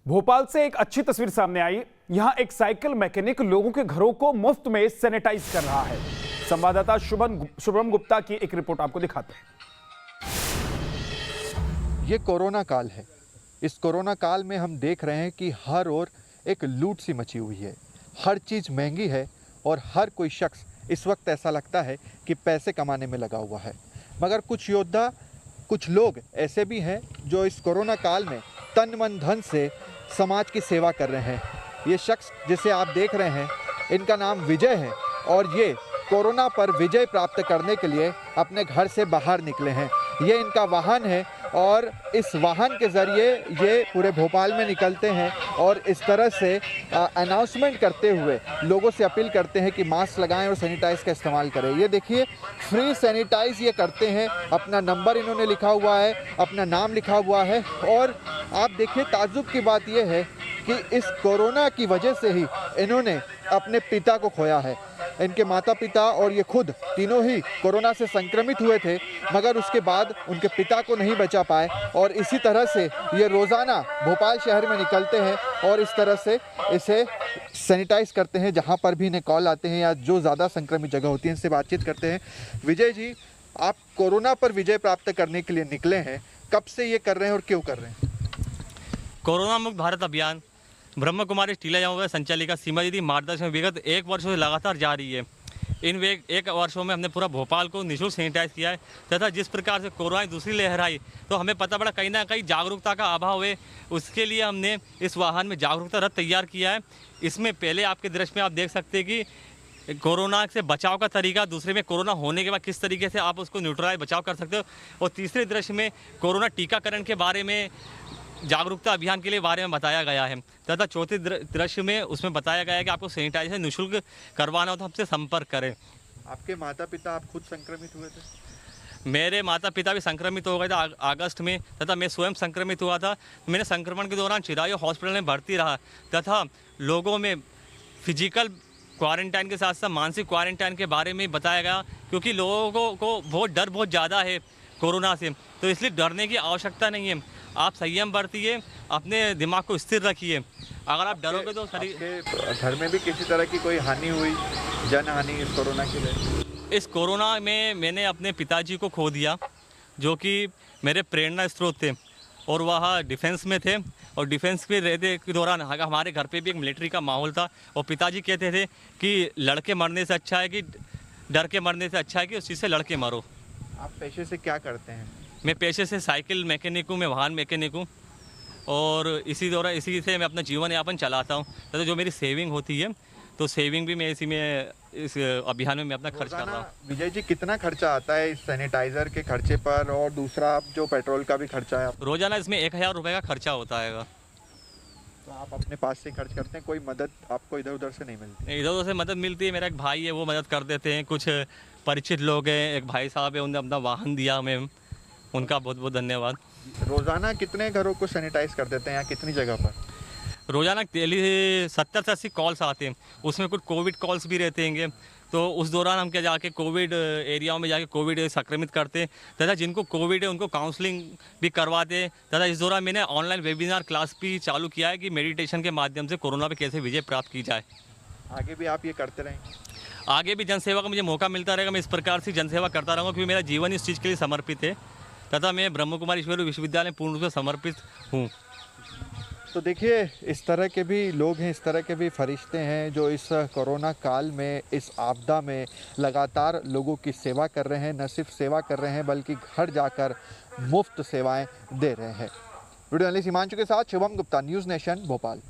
भोपाल से एक अच्छी तस्वीर सामने आई। यहां एक साइकिल मैकेनिक लोगों के घरों को मुफ्त में सैनिटाइज कर रहा है। संवाददाता शुभम गुप्ता की एक रिपोर्ट आपको दिखाते हैं। ये कोरोना काल है। इस कोरोना काल में हम देख रहे हैं कि हर ओर एक लूट सी मची हुई है। हर चीज़ महंगी है और हर कोई शख्स इस वक्त ऐसा लगता है कि पैसे कमाने में लगा हुआ है। मगर कुछ योद्धा, कुछ लोग ऐसे भी हैं जो इस कोरोना काल में तन मन धन से समाज की सेवा कर रहे हैं। ये शख्स जिसे आप देख रहे हैं, इनका नाम विजय है और ये कोरोना पर विजय प्राप्त करने के लिए अपने घर से बाहर निकले हैं। ये इनका वाहन है और इस वाहन के ज़रिए ये पूरे भोपाल में निकलते हैं और इस तरह से अनाउंसमेंट करते हुए लोगों से अपील करते हैं कि मास्क लगाएं और सैनिटाइज़ का इस्तेमाल करें। ये देखिए, फ्री सैनिटाइज़ ये करते हैं। अपना नंबर इन्होंने लिखा हुआ है, अपना नाम लिखा हुआ है और आप देखिए, ताज्जुब की बात यह है कि इस कोरोना की वजह से ही इन्होंने अपने पिता को खोया है। इनके माता पिता और ये खुद तीनों ही कोरोना से संक्रमित हुए थे, मगर उसके बाद उनके पिता को नहीं बचा पाए और इसी तरह से ये रोज़ाना भोपाल शहर में निकलते हैं और इस तरह से इसे सैनिटाइज करते हैं। जहाँ पर भी इन्हें कॉल आते हैं या जो ज़्यादा संक्रमित जगह होती है, इनसे बातचीत करते हैं। विजय जी, आप कोरोना पर विजय प्राप्त करने के लिए निकले हैं, कब से ये कर रहे हैं और क्यों कर रहे हैं? कोरोना मुक्त भारत अभियान ब्रह्म कुमारी टीला संचालिका सीमा दीदी मार्गदर्शन में विगत 1 वर्षों से लगातार जारी है। इन एक वर्षों में हमने पूरा भोपाल को निःशुल्क सैनिटाइज किया है तथा जिस प्रकार से कोरोना की दूसरी लहर आई तो हमें पता पड़ा कहीं ना कहीं जागरूकता का अभाव है। उसके लिए हमने इस वाहन में जागरूकता रथ तैयार किया है। इसमें पहले आपके दृश्य में आप देख सकते हैं कि कोरोना से बचाव का तरीका, दूसरे में कोरोना होने के बाद किस तरीके से आप उसको न्यूट्रलाइज बचाव कर सकते हो और तीसरे दृश्य में कोरोना टीकाकरण के बारे में, जागरूकता अभियान के लिए बारे में बताया गया है तथा चौथे दृश्य में उसमें बताया गया है कि आपको सैनिटाइजर निःशुल्क करवाना हो तो हमसे संपर्क करें। आपके माता पिता, आप खुद संक्रमित हुए थे? मेरे माता पिता भी संक्रमित हो गए थे अगस्त में तथा मैं स्वयं संक्रमित हुआ था। मैंने संक्रमण के दौरान चिरायु हॉस्पिटल में भर्ती रहा तथा लोगों में फिजिकल क्वारंटाइन के साथ साथ मानसिक क्वारंटाइन के बारे में बताया गया, क्योंकि लोगों को बहुत ज़्यादा है कोरोना से, तो इसलिए डरने की आवश्यकता नहीं है। आप संयम बरतिए, अपने दिमाग को स्थिर रखिए। अगर आप डरोगे तो शरीर। घर में भी किसी तरह की कोई हानि हुई, जन हानि इस कोरोना की वजह? इस कोरोना में मैंने अपने पिताजी को खो दिया, जो कि मेरे प्रेरणा स्रोत थे और वह डिफेंस में थे और डिफेंस में रहते के दौरान हमारे घर पे भी एक मिलिट्री का माहौल था और पिताजी कहते थे कि लड़के मरने से अच्छा है कि डर के मरने से अच्छा है कि उस चीज़ से लड़के मरो। आप पेशे से क्या करते हैं? मैं पेशे से साइकिल मैकेनिक हूँ, मैं वाहन मैकेनिक हूँ और इसी से मैं अपना जीवन यापन चलाता हूँ। तो जो मेरी सेविंग होती है तो सेविंग भी मैं इसी में, इस अभियान में मैं अपना खर्च कर रहा हूँ। विजय जी, कितना खर्चा आता है इस सैनिटाइजर के खर्चे पर और दूसरा जो पेट्रोल का भी खर्चा है? रोजाना इसमें 1000 रुपये का खर्चा होता है। तो आप अपने पास से खर्च करते हैं, कोई मदद आपको इधर उधर से नहीं मिलती? इधर उधर से मदद मिलती है। मेरा एक भाई है, वो मदद कर देते हैं। कुछ परिचित लोग हैं, एक भाई साहब है, उन्होंने अपना वाहन दिया हमें, उनका बहुत बहुत धन्यवाद। रोज़ाना कितने घरों को सैनिटाइज कर देते हैं या कितनी जगह पर? रोज़ाना डेली 70 से 80 कॉल्स आते हैं, उसमें कुछ कोविड कॉल्स भी रहते हैं। तो उस दौरान हम क्या जाके कोविड एरियाओं में जाके कोविड संक्रमित करते हैं तथा जिनको कोविड है उनको काउंसलिंग भी करवाते हैं तथा इस दौरान मैंने ऑनलाइन वेबिनार क्लास भी चालू किया है कि मेडिटेशन के माध्यम से कोरोना पे कैसे विजय प्राप्त की जाए। आगे भी आप ये करते रहेंगे? आगे भी जनसेवा का मुझे मौका मिलता रहेगा, मैं इस प्रकार से जनसेवा करता रहूँगा, क्योंकि मेरा जीवन इस चीज़ के लिए समर्पित है तथा मैं ब्रह्म कुमारी ईश्वरीय विश्वविद्यालय पूर्ण रूप से समर्पित हूँ। तो देखिए, इस तरह के भी लोग हैं, इस तरह के भी फरिश्ते हैं जो इस कोरोना काल में, इस आपदा में लगातार लोगों की सेवा कर रहे हैं। न सिर्फ सेवा कर रहे हैं बल्कि घर जाकर मुफ्त सेवाएं दे रहे हैं। वीडियो जर्नलिस्ट हिमांशु के साथ शुभम गुप्ता, न्यूज़ नेशन, भोपाल।